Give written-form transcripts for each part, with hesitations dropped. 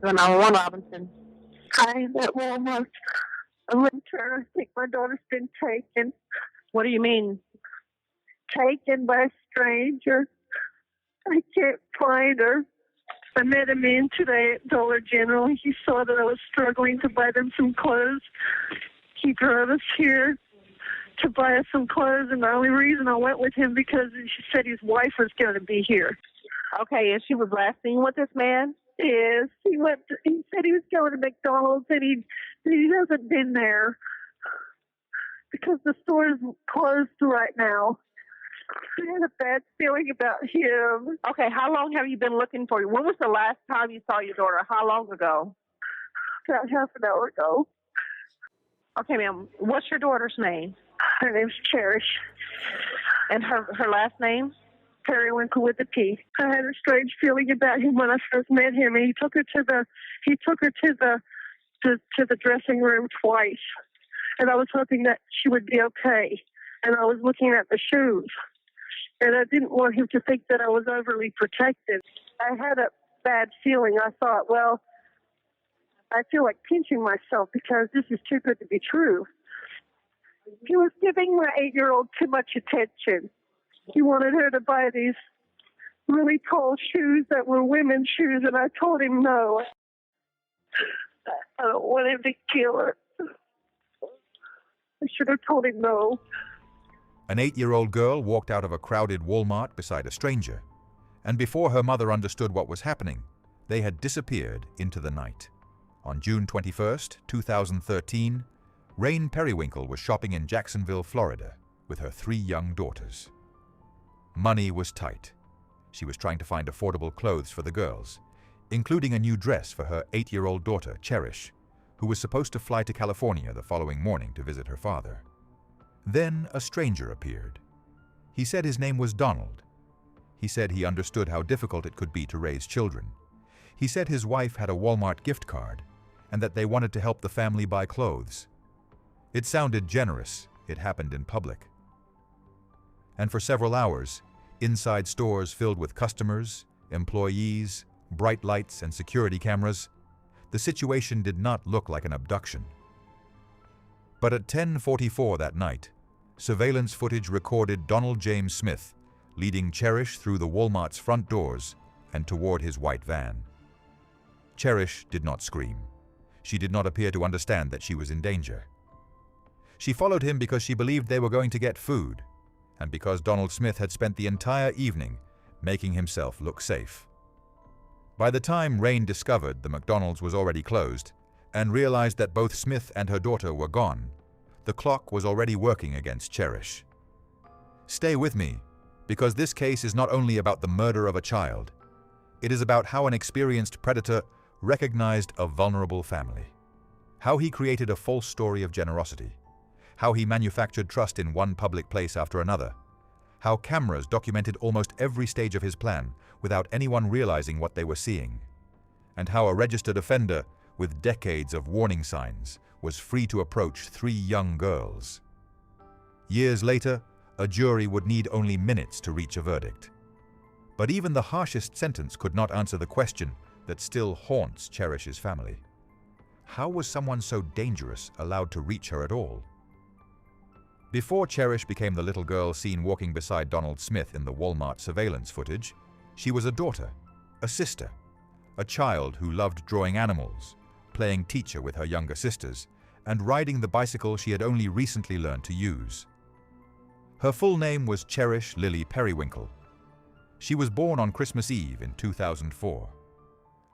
The 911 Robinson. I'm at Walmart. I went to her. I think my daughter's been taken. What do you mean? Taken by a stranger. I can't find her. I met a man today at Dollar General. He saw that I was struggling to buy them some clothes. He drove us here to buy us some clothes, and the only reason I went with him because she said his wife was going to be here. Okay, and she was last seen with this man? Yes, he said he was going to McDonald's, and he hasn't been there because the store is closed right now. I had a bad feeling about him. Okay, how long have you been looking for you? When was the last time you saw your daughter? How long ago? About half an hour ago. Okay, ma'am. What's your daughter's name? Her name's Cherish. And her last name? Perrywinkle with a P. I had a strange feeling about him when I first met him, and he took her to the dressing room twice. And I was hoping that she would be okay. And I was looking at the shoes. And I didn't want him to think that I was overly protective. I had a bad feeling. I thought, well, I feel like pinching myself because this is too good to be true. He was giving my 8-year-old too much attention. He wanted her to buy these really tall shoes that were women's shoes, and I told him no. I don't want him to kill her. I should have told him no. An 8-year-old girl walked out of a crowded Walmart beside a stranger, and before her mother understood what was happening, they had disappeared into the night. On June 21st, 2013, Rain Perrywinkle was shopping in Jacksonville, Florida, with her 3 young daughters. Money was tight. She was trying to find affordable clothes for the girls, including a new dress for her 8-year-old daughter, Cherish, who was supposed to fly to California the following morning to visit her father. Then a stranger appeared. He said his name was Donald. He said he understood how difficult it could be to raise children. He said his wife had a Walmart gift card and that they wanted to help the family buy clothes. It sounded generous. It happened in public. And for several hours, inside stores filled with customers, employees, bright lights, and security cameras, the situation did not look like an abduction. But at 10:44 that night, surveillance footage recorded Donald James Smith leading Cherish through the Walmart's front doors and toward his white van. Cherish did not scream. She did not appear to understand that she was in danger. She followed him because she believed they were going to get food, and because Donald Smith had spent the entire evening making himself look safe. By the time Rain discovered the McDonald's was already closed and realized that both Smith and her daughter were gone, the clock was already working against Cherish. Stay with me, because this case is not only about the murder of a child. It is about how an experienced predator recognized a vulnerable family, how he created a false story of generosity, how he manufactured trust in one public place after another, how cameras documented almost every stage of his plan without anyone realizing what they were seeing, and how a registered offender with decades of warning signs was free to approach 3 young girls. Years later, a jury would need only minutes to reach a verdict. But even the harshest sentence could not answer the question that still haunts Cherish's family. How was someone so dangerous allowed to reach her at all? Before Cherish became the little girl seen walking beside Donald Smith in the Walmart surveillance footage, she was a daughter, a sister, a child who loved drawing animals, playing teacher with her younger sisters, and riding the bicycle she had only recently learned to use. Her full name was Cherish Lily Perrywinkle. She was born on Christmas Eve in 2004.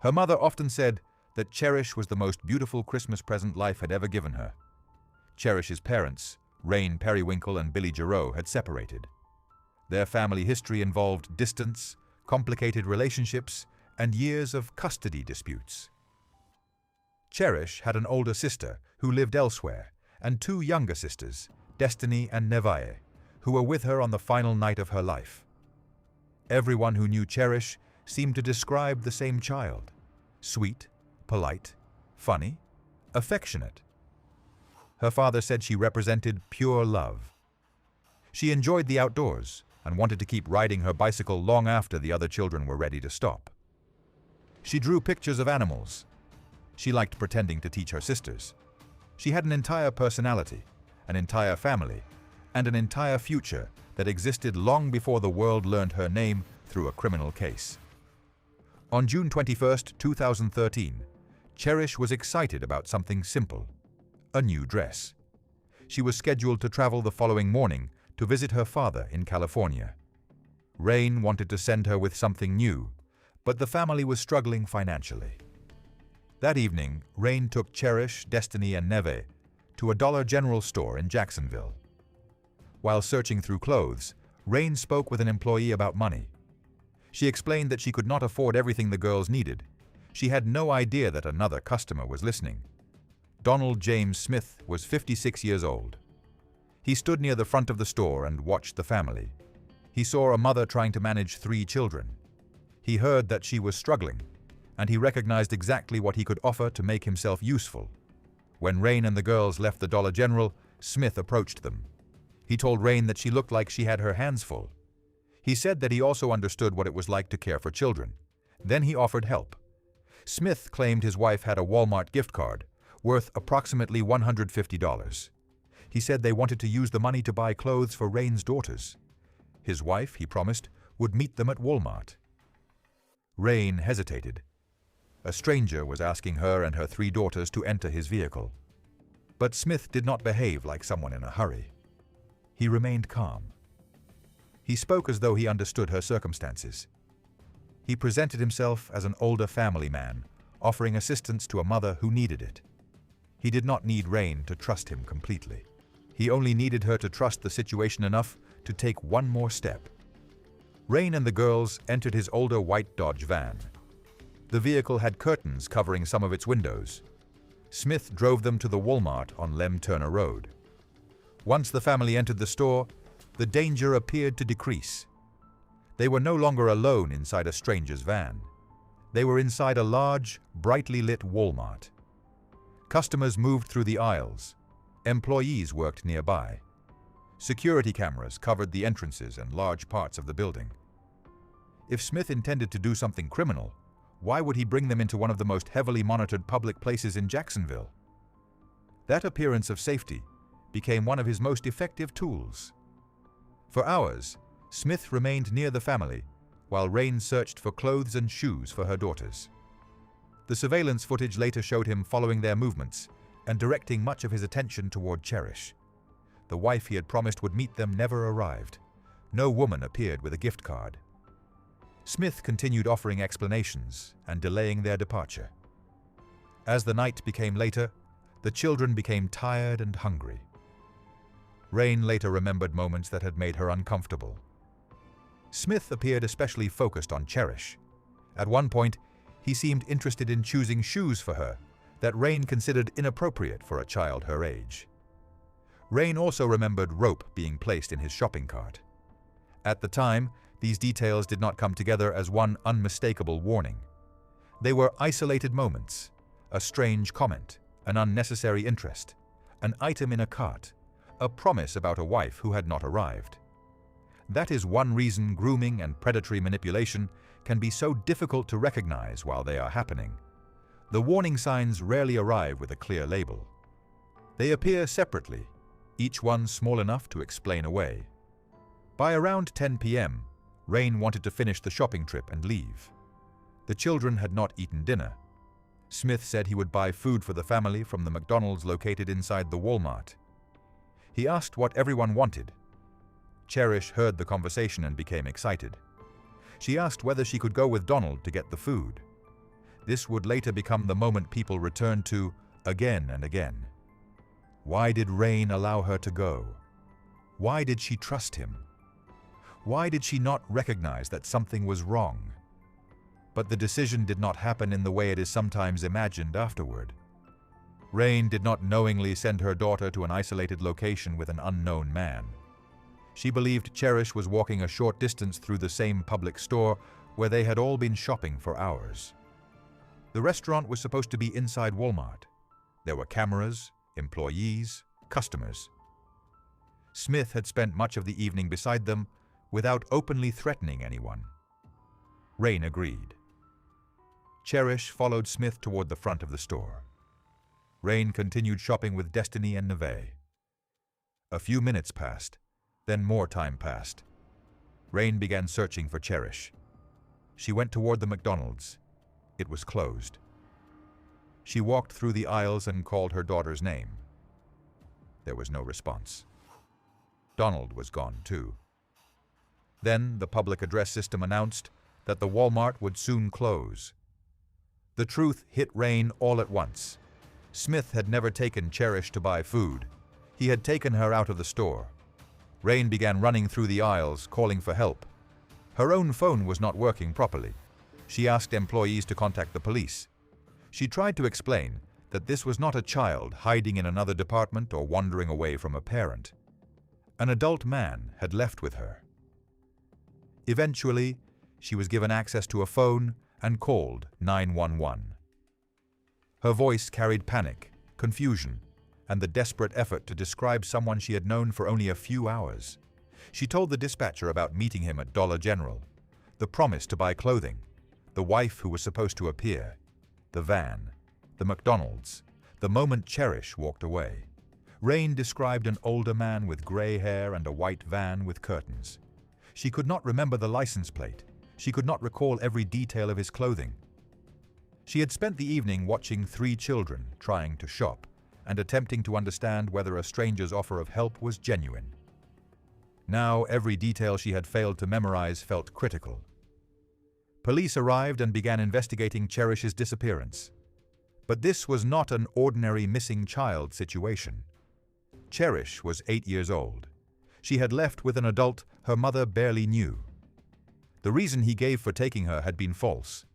Her mother often said that Cherish was the most beautiful Christmas present life had ever given her. Cherish's parents, Rain Perrywinkle and Billy Giroux, had separated. Their family history involved distance, complicated relationships, and years of custody disputes. Cherish had an older sister who lived elsewhere, and 2 younger sisters, Destiny and Nevaeh, who were with her on the final night of her life. Everyone who knew Cherish seemed to describe the same child: sweet, polite, funny, affectionate. Her father said she represented pure love. She enjoyed the outdoors and wanted to keep riding her bicycle long after the other children were ready to stop. She drew pictures of animals, She liked pretending to teach her sisters. She had an entire personality, an entire family, and an entire future that existed long before the world learned her name through a criminal case. On June 21, 2013, Cherish was excited about something simple: a new dress. She was scheduled to travel the following morning to visit her father in California. Rain wanted to send her with something new, but the family was struggling financially. That evening, Rain took Cherish, Destiny, and Neve to a Dollar General store in Jacksonville. While searching through clothes, Rain spoke with an employee about money. She explained that she could not afford everything the girls needed. She had no idea that another customer was listening. Donald James Smith was 56 years old. He stood near the front of the store and watched the family. He saw a mother trying to manage 3 children. He heard that she was struggling, and he recognized exactly what he could offer to make himself useful. When Rain and the girls left the Dollar General, Smith approached them. He told Rain that she looked like she had her hands full. He said that he also understood what it was like to care for children. Then he offered help. Smith claimed his wife had a Walmart gift card worth approximately $150. He said they wanted to use the money to buy clothes for Rain's daughters. His wife, he promised, would meet them at Walmart. Rain hesitated. A stranger was asking her and her 3 daughters to enter his vehicle. But Smith did not behave like someone in a hurry. He remained calm. He spoke as though he understood her circumstances. He presented himself as an older family man, offering assistance to a mother who needed it. He did not need Rain to trust him completely. He only needed her to trust the situation enough to take one more step. Rain and the girls entered his older white Dodge van. The vehicle had curtains covering some of its windows. Smith drove them to the Walmart on Lem Turner Road. Once the family entered the store, the danger appeared to decrease. They were no longer alone inside a stranger's van. They were inside a large, brightly lit Walmart. Customers moved through the aisles. Employees worked nearby. Security cameras covered the entrances and large parts of the building. If Smith intended to do something criminal, why would he bring them into one of the most heavily monitored public places in Jacksonville? That appearance of safety became one of his most effective tools. For hours, Smith remained near the family while Rain searched for clothes and shoes for her daughters. The surveillance footage later showed him following their movements and directing much of his attention toward Cherish. The wife he had promised would meet them never arrived. No woman appeared with a gift card. Smith continued offering explanations and delaying their departure. As the night became later, the children became tired and hungry. Rain later remembered moments that had made her uncomfortable. Smith appeared especially focused on Cherish. At one point, he seemed interested in choosing shoes for her that Rain considered inappropriate for a child her age. Rain also remembered rope being placed in his shopping cart. At the time, these details did not come together as one unmistakable warning. They were isolated moments, a strange comment, an unnecessary interest, an item in a cart, a promise about a wife who had not arrived. That is one reason grooming and predatory manipulation can be so difficult to recognize while they are happening. The warning signs rarely arrive with a clear label. They appear separately, each one small enough to explain away. By around 10 p.m., Rain wanted to finish the shopping trip and leave. The children had not eaten dinner. Smith said he would buy food for the family from the McDonald's located inside the Walmart. He asked what everyone wanted. Cherish heard the conversation and became excited. She asked whether she could go with Donald to get the food. This would later become the moment people returned to again and again. Why did Rain allow her to go? Why did she trust him? Why did she not recognize that something was wrong? But the decision did not happen in the way it is sometimes imagined afterward. Rain did not knowingly send her daughter to an isolated location with an unknown man. She believed Cherish was walking a short distance through the same public store where they had all been shopping for hours. The restaurant was supposed to be inside Walmart. There were cameras, employees, customers. Smith had spent much of the evening beside them without openly threatening anyone. Rain agreed. Cherish followed Smith toward the front of the store. Rain continued shopping with Destiny and Neve. A few minutes passed, then more time passed. Rain began searching for Cherish. She went toward the McDonald's. It was closed. She walked through the aisles and called her daughter's name. There was no response. Donald was gone too. Then the public address system announced that the Walmart would soon close. The truth hit Rain all at once. Smith had never taken Cherish to buy food. He had taken her out of the store. Rain began running through the aisles, calling for help. Her own phone was not working properly. She asked employees to contact the police. She tried to explain that this was not a child hiding in another department or wandering away from a parent. An adult man had left with her. Eventually, she was given access to a phone and called 911. Her voice carried panic, confusion, and the desperate effort to describe someone she had known for only a few hours. She told the dispatcher about meeting him at Dollar General, the promise to buy clothing, the wife who was supposed to appear, the van, the McDonald's, the moment Cherish walked away. Rain described an older man with gray hair and a white van with curtains. She could not remember the license plate. She could not recall every detail of his clothing. She had spent the evening watching 3 children trying to shop and attempting to understand whether a stranger's offer of help was genuine. Now every detail she had failed to memorize felt critical. Police arrived and began investigating Cherish's disappearance. But this was not an ordinary missing child situation. Cherish was 8 years old. She had left with an adult her mother barely knew. The reason he gave for taking her had been false,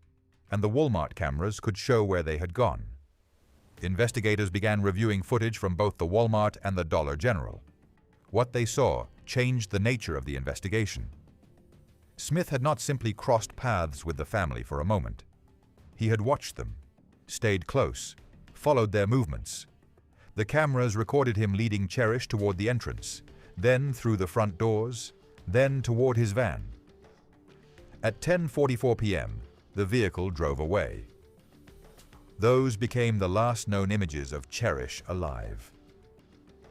and the Walmart cameras could show where they had gone. Investigators began reviewing footage from both the Walmart and the Dollar General. What they saw changed the nature of the investigation. Smith had not simply crossed paths with the family for a moment. He had watched them, stayed close, followed their movements. The cameras recorded him leading Cherish toward the entrance, then through the front doors, then toward his van. At 10:44 p.m., the vehicle drove away. Those became the last known images of Cherish alive.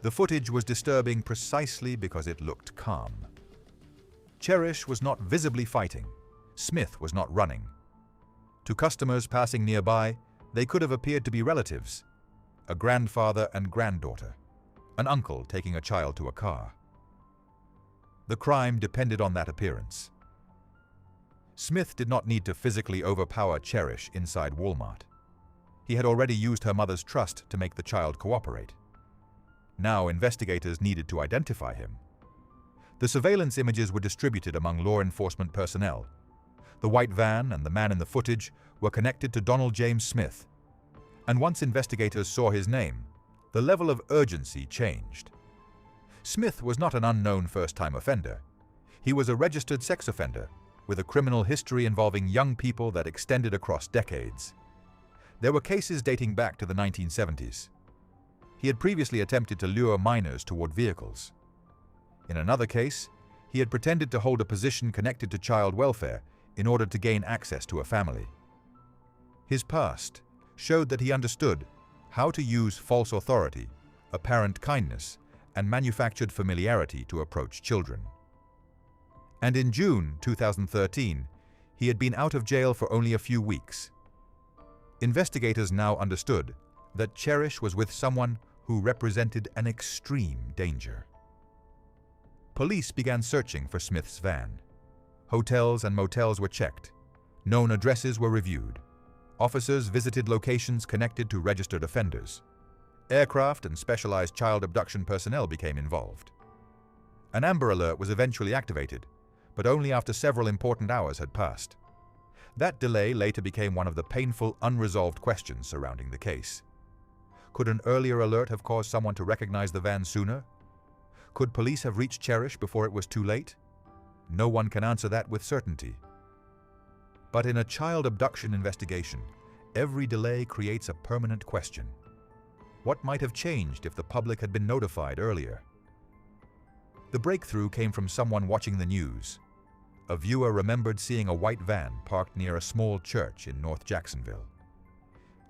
The footage was disturbing precisely because it looked calm. Cherish was not visibly fighting. Smith was not running. To customers passing nearby, they could have appeared to be relatives, a grandfather and granddaughter, an uncle taking a child to a car. The crime depended on that appearance. Smith did not need to physically overpower Cherish inside Walmart. He had already used her mother's trust to make the child cooperate. Now investigators needed to identify him. The surveillance images were distributed among law enforcement personnel. The white van and the man in the footage were connected to Donald James Smith. And once investigators saw his name, the level of urgency changed. Smith was not an unknown first-time offender. He was a registered sex offender with a criminal history involving young people that extended across decades. There were cases dating back to the 1970s. He had previously attempted to lure minors toward vehicles. In another case, he had pretended to hold a position connected to child welfare in order to gain access to a family. His past showed that he understood how to use false authority, apparent kindness, and manufactured familiarity to approach children. And in June 2013, he had been out of jail for only a few weeks. Investigators now understood that Cherish was with someone who represented an extreme danger. Police began searching for Smith's van. Hotels and motels were checked. Known addresses were reviewed. Officers visited locations connected to registered offenders. Aircraft and specialized child abduction personnel became involved. An Amber Alert was eventually activated, but only after several important hours had passed. That delay later became one of the painful, unresolved questions surrounding the case. Could an earlier alert have caused someone to recognize the van sooner? Could police have reached Cherish before it was too late? No one can answer that with certainty. But in a child abduction investigation, every delay creates a permanent question. What might have changed if the public had been notified earlier? The breakthrough came from someone watching the news. a viewer remembered seeing a white van parked near a small church in North Jacksonville.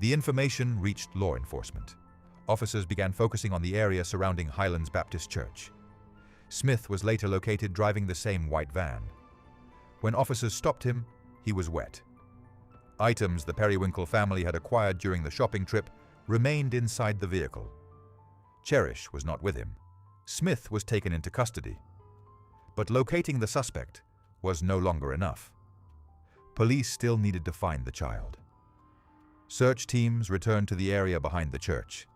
The information reached law enforcement. Officers began focusing on the area surrounding Highlands Baptist Church. Smith was later located driving the same white van. When officers stopped him, he was wet. Items the Perrywinkle family had acquired during the shopping trip remained inside the vehicle. Cherish was not with him. Smith was taken into custody. But locating the suspect was no longer enough. Police still needed to find the child. Search teams returned to the area behind the church.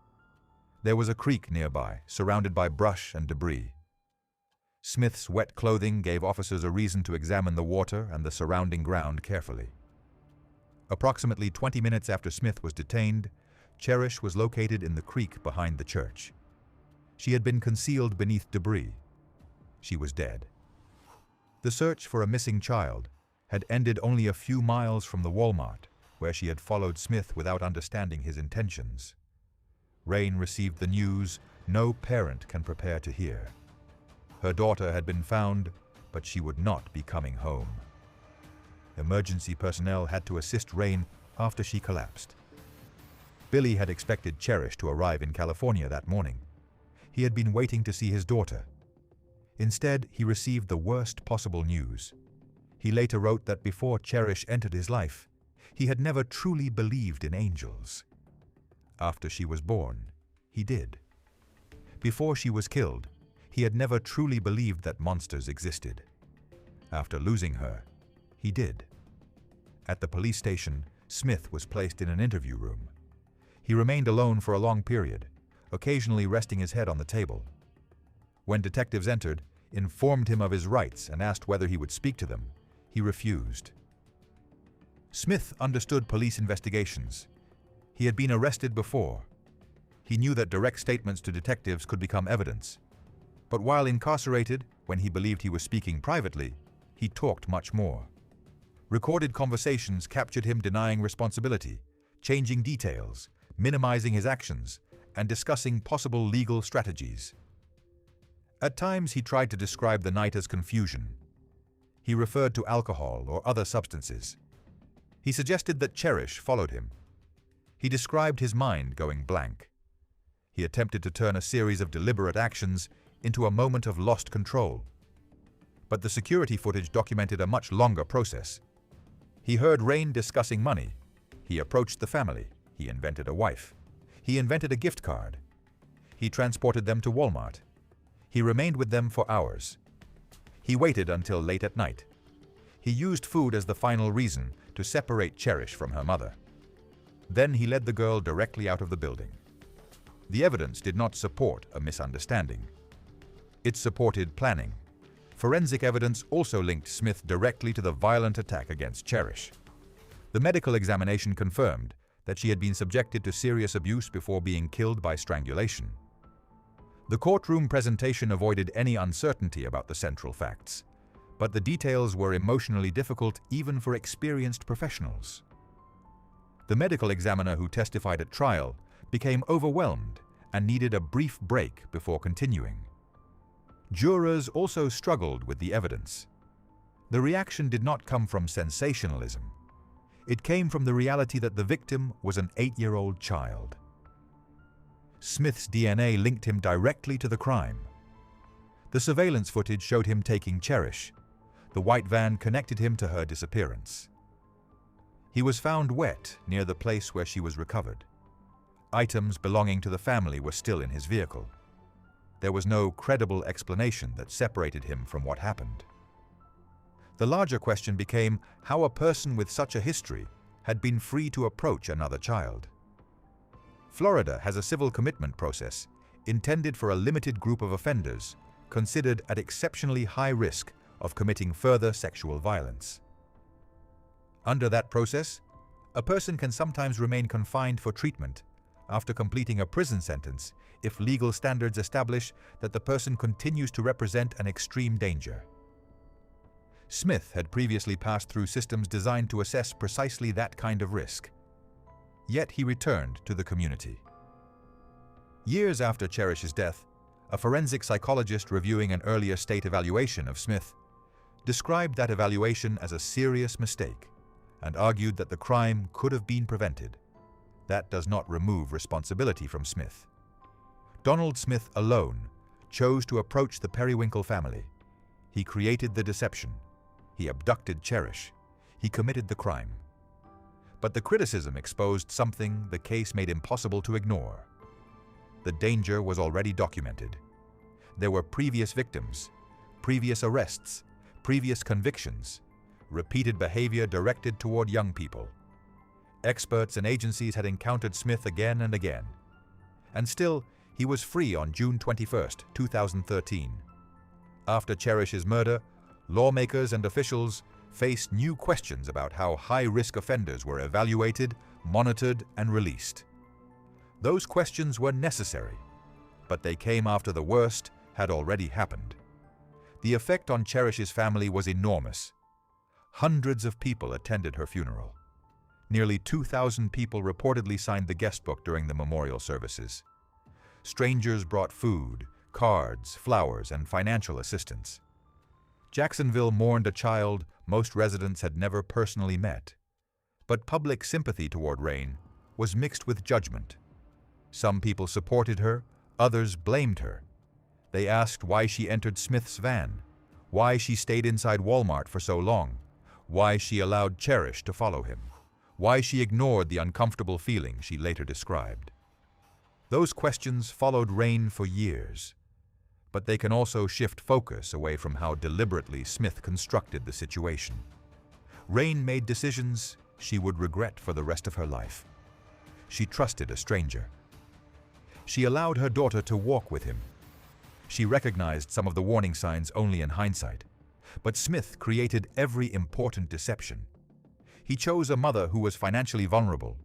There was a creek nearby, surrounded by brush and debris. Smith's wet clothing gave officers a reason to examine the water and the surrounding ground carefully. Approximately 20 minutes after Smith was detained, Cherish was located in the creek behind the church. She had been concealed beneath debris. She was dead. The search for a missing child had ended only a few miles from the Walmart, where she had followed Smith without understanding his intentions. Rain received the news no parent can prepare to hear. Her daughter had been found, but she would not be coming home. Emergency personnel had to assist Rain after she collapsed. Billy had expected Cherish to arrive in California that morning. He had been waiting to see his daughter. Instead, he received the worst possible news. He later wrote that before Cherish entered his life, he had never truly believed in angels. After she was born, he did. Before she was killed, he had never truly believed that monsters existed. After losing her, he did. At the police station, Smith was placed in an interview room. He remained alone for a long period, occasionally resting his head on the table. When detectives entered, informed him of his rights and asked whether he would speak to them, he refused. Smith understood police investigations. He had been arrested before. He knew that direct statements to detectives could become evidence. But while incarcerated, when he believed he was speaking privately, he talked much more. Recorded conversations captured him denying responsibility, changing details, minimizing his actions, and discussing possible legal strategies. At times, he tried to describe the night as confusion. He referred to alcohol or other substances. He suggested that Cherish followed him. He described his mind going blank. He attempted to turn a series of deliberate actions into a moment of lost control. But the security footage documented a much longer process. He heard Rain discussing money. He approached the family. He invented a wife. He invented a gift card. He transported them to Walmart. He remained with them for hours. He waited until late at night. He used food as the final reason to separate Cherish from her mother. Then he led the girl directly out of the building. The evidence did not support a misunderstanding. It supported planning. Forensic evidence also linked Smith directly to the violent attack against Cherish. The medical examination confirmed that she had been subjected to serious abuse before being killed by strangulation. The courtroom presentation avoided any uncertainty about the central facts, but the details were emotionally difficult even for experienced professionals. The medical examiner who testified at trial became overwhelmed and needed a brief break before continuing. Jurors also struggled with the evidence. The reaction did not come from sensationalism. It came from the reality that the victim was an 8-year-old child. Smith's DNA linked him directly to the crime. The surveillance footage showed him taking Cherish. The white van connected him to her disappearance. He was found wet near the place where she was recovered. Items belonging to the family were still in his vehicle. There was no credible explanation that separated him from what happened. The larger question became how a person with such a history had been free to approach another child. Florida has a civil commitment process intended for a limited group of offenders considered at exceptionally high risk of committing further sexual violence. Under that process, a person can sometimes remain confined for treatment after completing a prison sentence if legal standards establish that the person continues to represent an extreme danger. Smith had previously passed through systems designed to assess precisely that kind of risk. Yet he returned to the community. Years after Cherish's death, a forensic psychologist reviewing an earlier state evaluation of Smith described that evaluation as a serious mistake and argued that the crime could have been prevented. That does not remove responsibility from Smith. Donald Smith alone chose to approach the Perrywinkle family. He created the deception. He abducted Cherish. He committed the crime. But the criticism exposed something the case made impossible to ignore. The danger was already documented. There were previous victims, previous arrests, previous convictions, repeated behavior directed toward young people. Experts and agencies had encountered Smith again and again. And still, he was free on June 21, 2013. After Cherish's murder, lawmakers and officials faced new questions about how high-risk offenders were evaluated, monitored, and released. Those questions were necessary, but they came after the worst had already happened. The effect on Cherish's family was enormous. Hundreds of people attended her funeral. Nearly 2,000 people reportedly signed the guest book during the memorial services. Strangers brought food, cards, flowers, and financial assistance. Jacksonville mourned a child most residents had never personally met. But public sympathy toward Rain was mixed with judgment. Some people supported her, others blamed her. They asked why she entered Smith's van, why she stayed inside Walmart for so long, why she allowed Cherish to follow him, why she ignored the uncomfortable feeling she later described. Those questions followed Rain for years, but they can also shift focus away from how deliberately Smith constructed the situation. Rain made decisions she would regret for the rest of her life. She trusted a stranger. She allowed her daughter to walk with him. She recognized some of the warning signs only in hindsight, but Smith created every important deception. He chose a mother who was financially vulnerable.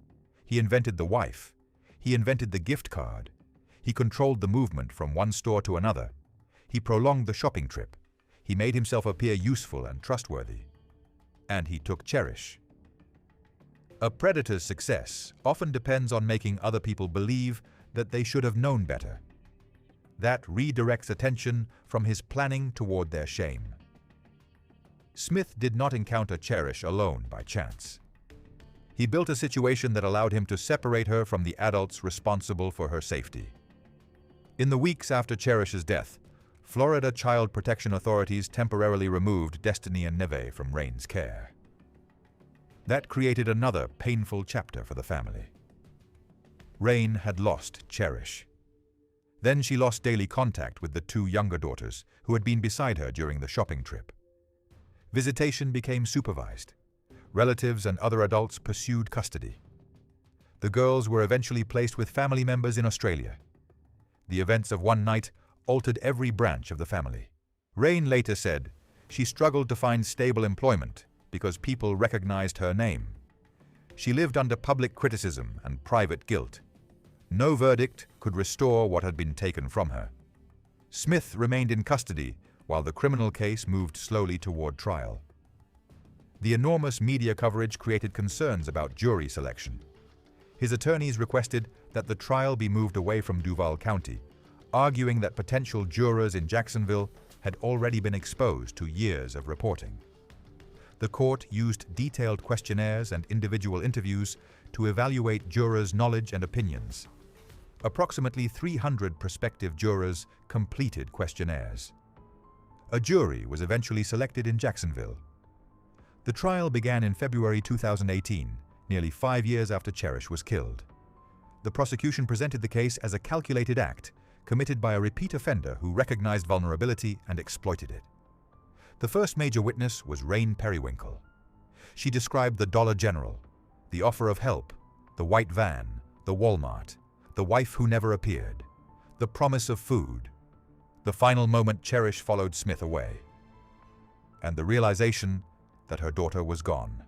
He invented the wife. He invented the gift card. He controlled the movement from one store to another. He prolonged the shopping trip. He made himself appear useful and trustworthy. And he took Cherish. A predator's success often depends on making other people believe that they should have known better. That redirects attention from his planning toward their shame. Smith did not encounter Cherish alone by chance. He built a situation that allowed him to separate her from the adults responsible for her safety. In the weeks after Cherish's death, Florida Child Protection authorities temporarily removed Destiny and Neve from Rain's care. That created another painful chapter for the family. Rain had lost Cherish. Then she lost daily contact with the two younger daughters who had been beside her during the shopping trip. Visitation became supervised. Relatives and other adults pursued custody. The girls were eventually placed with family members in Australia. The events of one night altered every branch of the family. Rain later said she struggled to find stable employment because people recognized her name. She lived under public criticism and private guilt. No verdict could restore what had been taken from her. Smith remained in custody while the criminal case moved slowly toward trial. The enormous media coverage created concerns about jury selection. His attorneys requested that the trial be moved away from Duval County, arguing that potential jurors in Jacksonville had already been exposed to years of reporting. The court used detailed questionnaires and individual interviews to evaluate jurors' knowledge and opinions. Approximately 300 prospective jurors completed questionnaires. A jury was eventually selected in Jacksonville. The trial began in February 2018, nearly 5 years after Cherish was killed. The prosecution presented the case as a calculated act committed by a repeat offender who recognized vulnerability and exploited it. The first major witness was Rain Perrywinkle. She described the Dollar General, the offer of help, the white van, the Walmart, the wife who never appeared, the promise of food, the final moment Cherish followed Smith away, and the realization that her daughter was gone.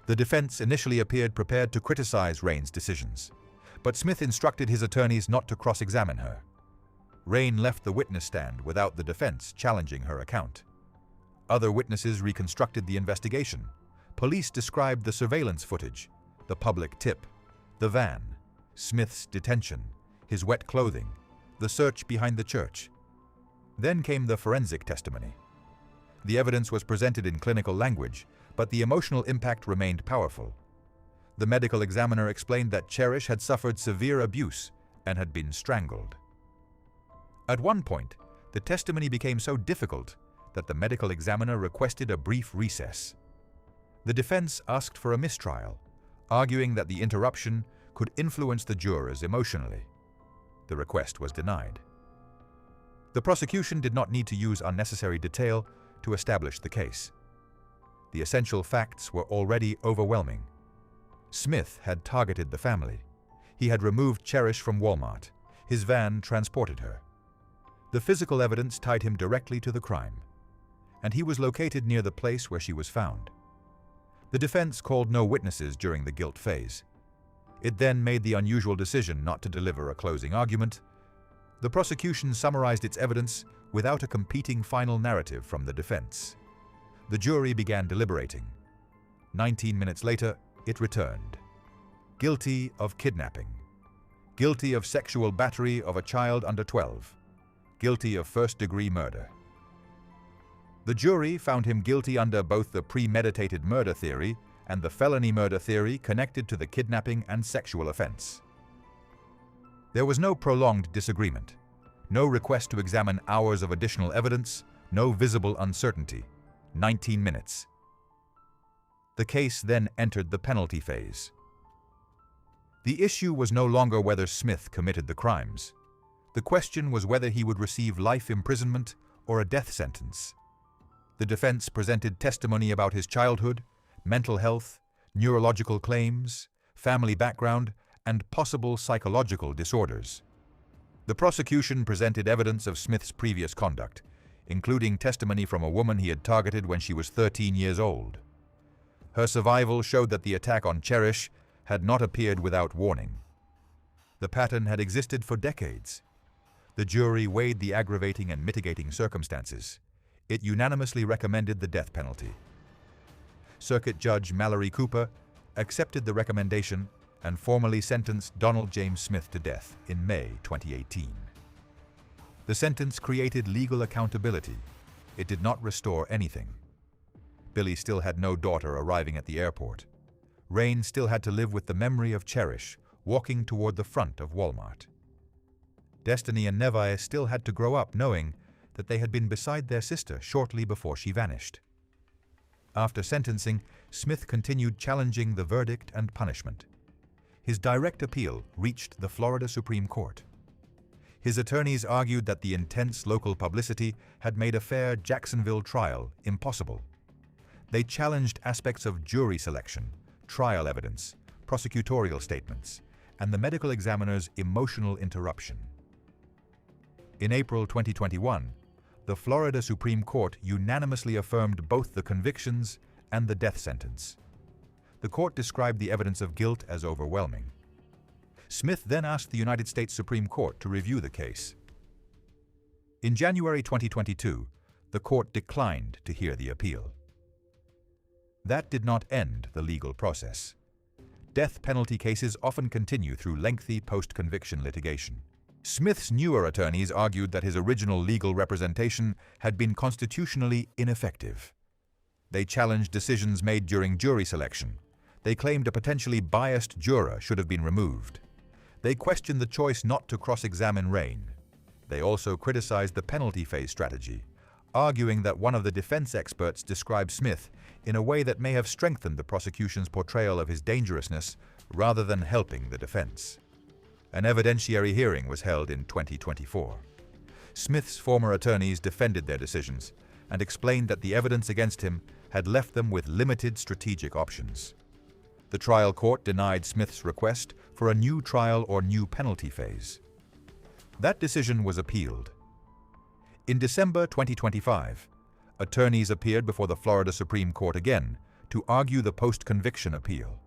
The defense initially appeared prepared to criticize Rain's decisions, but Smith instructed his attorneys not to cross-examine her. Rain left the witness stand without the defense challenging her account. Other witnesses reconstructed the investigation. Police described the surveillance footage, the public tip, the van, Smith's detention, his wet clothing, the search behind the church. Then came the forensic testimony. The evidence was presented in clinical language, but the emotional impact remained powerful. The medical examiner explained that Cherish had suffered severe abuse and had been strangled. At one point, the testimony became so difficult that the medical examiner requested a brief recess. The defense asked for a mistrial, arguing that the interruption could influence the jurors emotionally. The request was denied. The prosecution did not need to use unnecessary detail to establish the case. The essential facts were already overwhelming. Smith had targeted the family. He had removed Cherish from Walmart. His van transported her. The physical evidence tied him directly to the crime, and he was located near the place where she was found. The defense called no witnesses during the guilt phase. It then made the unusual decision not to deliver a closing argument. The prosecution summarized its evidence without a competing final narrative from the defense. The jury began deliberating. 19 minutes later, it returned. Guilty of kidnapping. Guilty of sexual battery of a child under 12. Guilty of first-degree murder. The jury found him guilty under both the premeditated murder theory and the felony murder theory connected to the kidnapping and sexual offense. There was no prolonged disagreement, no request to examine hours of additional evidence, no visible uncertainty. 19 minutes. The case then entered the penalty phase. The issue was no longer whether Smith committed the crimes. The question was whether he would receive life imprisonment or a death sentence. The defense presented testimony about his childhood, mental health, neurological claims, family background, and possible psychological disorders. The prosecution presented evidence of Smith's previous conduct, including testimony from a woman he had targeted when she was 13 years old. Her survival showed that the attack on Cherish had not appeared without warning. The pattern had existed for decades. The jury weighed the aggravating and mitigating circumstances. It unanimously recommended the death penalty. Circuit Judge Mallory Cooper accepted the recommendation and formally sentenced Donald James Smith to death in May 2018. The sentence created legal accountability. It did not restore anything. Billy still had no daughter arriving at the airport. Rain still had to live with the memory of Cherish walking toward the front of Walmart. Destiny and Nevi still had to grow up knowing that they had been beside their sister shortly before she vanished. After sentencing, Smith continued challenging the verdict and punishment. His direct appeal reached the Florida Supreme Court. His attorneys argued that the intense local publicity had made a fair Jacksonville trial impossible. They challenged aspects of jury selection, trial evidence, prosecutorial statements, and the medical examiner's emotional interruption. In April 2021, the Florida Supreme Court unanimously affirmed both the convictions and the death sentence. The court described the evidence of guilt as overwhelming. Smith then asked the United States Supreme Court to review the case. In January 2022, the court declined to hear the appeal. That did not end the legal process. Death penalty cases often continue through lengthy post-conviction litigation. Smith's newer attorneys argued that his original legal representation had been constitutionally ineffective. They challenged decisions made during jury selection. They claimed a potentially biased juror should have been removed. They questioned the choice not to cross-examine Rain. They also criticized the penalty phase strategy, arguing that one of the defense experts described Smith in a way that may have strengthened the prosecution's portrayal of his dangerousness rather than helping the defense. An evidentiary hearing was held in 2024. Smith's former attorneys defended their decisions and explained that the evidence against him had left them with limited strategic options. The trial court denied Smith's request for a new trial or new penalty phase. That decision was appealed. In December 2025, attorneys appeared before the Florida Supreme Court again to argue the post-conviction appeal.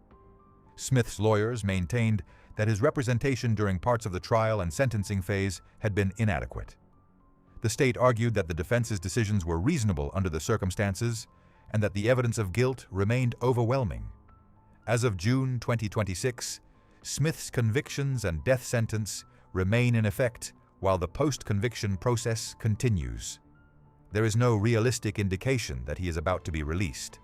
Smith's lawyers maintained that his representation during parts of the trial and sentencing phase had been inadequate. The state argued that the defense's decisions were reasonable under the circumstances and that the evidence of guilt remained overwhelming. As of June 2026, Smith's convictions and death sentence remain in effect while the post-conviction process continues. There is no realistic indication that he is about to be released.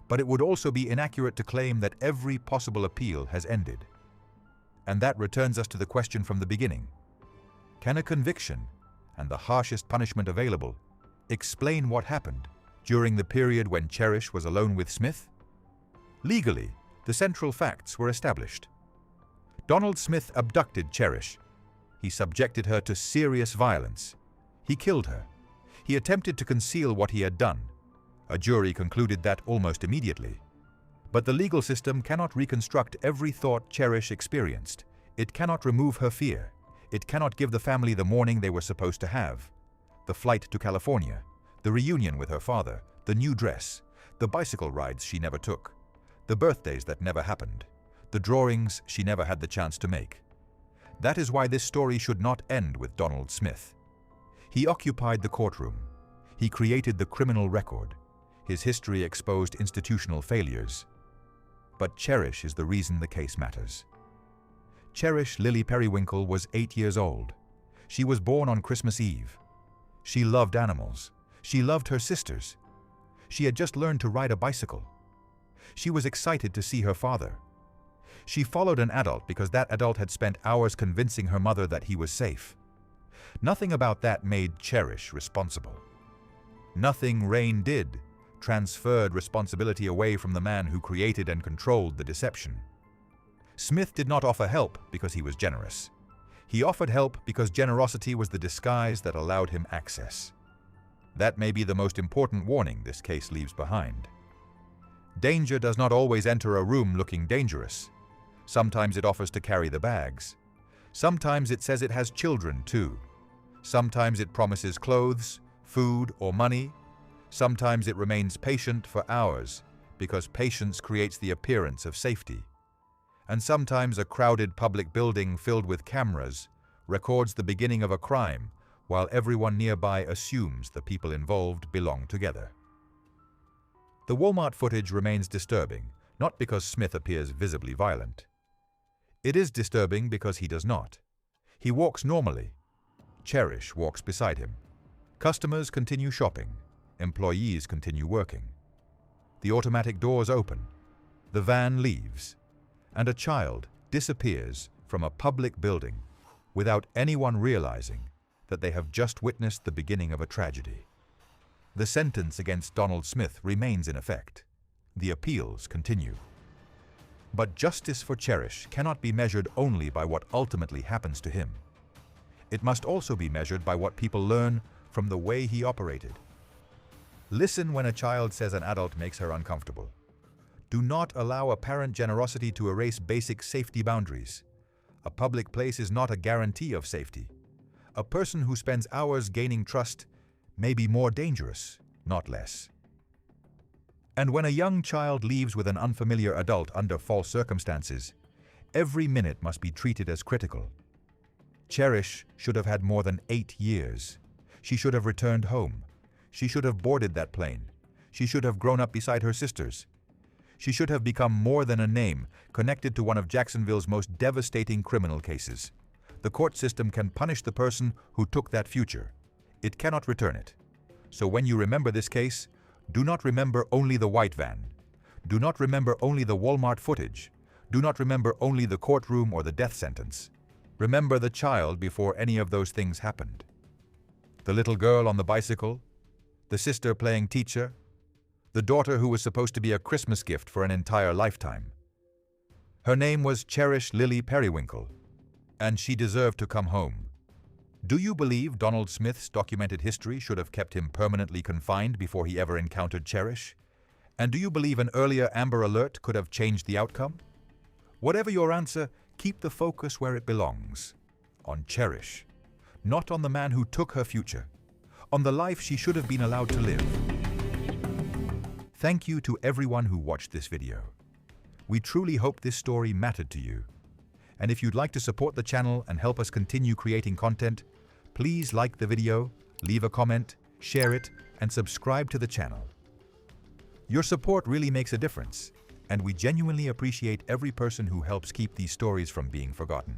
But it would also be inaccurate to claim that every possible appeal has ended. And that returns us to the question from the beginning. Can a conviction, and the harshest punishment available, explain what happened during the period when Cherish was alone with Smith? Legally, the central facts were established. Donald Smith abducted Cherish. He subjected her to serious violence. He killed her. He attempted to conceal what he had done. A jury concluded that almost immediately. But the legal system cannot reconstruct every thought Cherish experienced. It cannot remove her fear. It cannot give the family the mourning they were supposed to have. The flight to California, the reunion with her father, the new dress, the bicycle rides she never took, the birthdays that never happened, the drawings she never had the chance to make. That is why this story should not end with Donald Smith. He occupied the courtroom. He created the criminal record. His history exposed institutional failures. But Cherish is the reason the case matters. Cherish Lily Perrywinkle was 8 years old. She was born on Christmas Eve. She loved animals. She loved her sisters. She had just learned to ride a bicycle. She was excited to see her father. She followed an adult because that adult had spent hours convincing her mother that he was safe. Nothing about that made Cherish responsible. Nothing Rain did transferred responsibility away from the man who created and controlled the deception. Smith did not offer help because he was generous. He offered help because generosity was the disguise that allowed him access. That may be the most important warning this case leaves behind. Danger does not always enter a room looking dangerous. Sometimes it offers to carry the bags. Sometimes it says it has children too. Sometimes it promises clothes, food, or money. Sometimes it remains patient for hours because patience creates the appearance of safety. And sometimes a crowded public building filled with cameras records the beginning of a crime while everyone nearby assumes the people involved belong together. The Walmart footage remains disturbing, not because Smith appears visibly violent. It is disturbing because he does not. He walks normally. Cherish walks beside him. Customers continue shopping. Employees continue working. The automatic doors open. The van leaves. And a child disappears from a public building without anyone realizing that they have just witnessed the beginning of a tragedy. The sentence against Donald Smith remains in effect. The appeals continue. But justice for Cherish cannot be measured only by what ultimately happens to him. It must also be measured by what people learn from the way he operated. Listen when a child says an adult makes her uncomfortable. Do not allow apparent generosity to erase basic safety boundaries. A public place is not a guarantee of safety. A person who spends hours gaining trust may be more dangerous, not less. And when a young child leaves with an unfamiliar adult under false circumstances, every minute must be treated as critical. Cherish should have had more than 8 years. She should have returned home. She should have boarded that plane. She should have grown up beside her sisters. She should have become more than a name connected to one of Jacksonville's most devastating criminal cases. The court system can punish the person who took that future. It cannot return it. So when you remember this case, do not remember only the white van. Do not remember only the Walmart footage. Do not remember only the courtroom or the death sentence. Remember the child before any of those things happened. The little girl on the bicycle, the sister playing teacher, the daughter who was supposed to be a Christmas gift for an entire lifetime. Her name was Cherish Lily Perrywinkle, and she deserved to come home. Do you believe Donald Smith's documented history should have kept him permanently confined before he ever encountered Cherish? And do you believe an earlier Amber Alert could have changed the outcome? Whatever your answer, keep the focus where it belongs, on Cherish, not on the man who took her future, on the life she should have been allowed to live. Thank you to everyone who watched this video. We truly hope this story mattered to you. And if you'd like to support the channel and help us continue creating content, please like the video, leave a comment, share it, and subscribe to the channel. Your support really makes a difference, and we genuinely appreciate every person who helps keep these stories from being forgotten.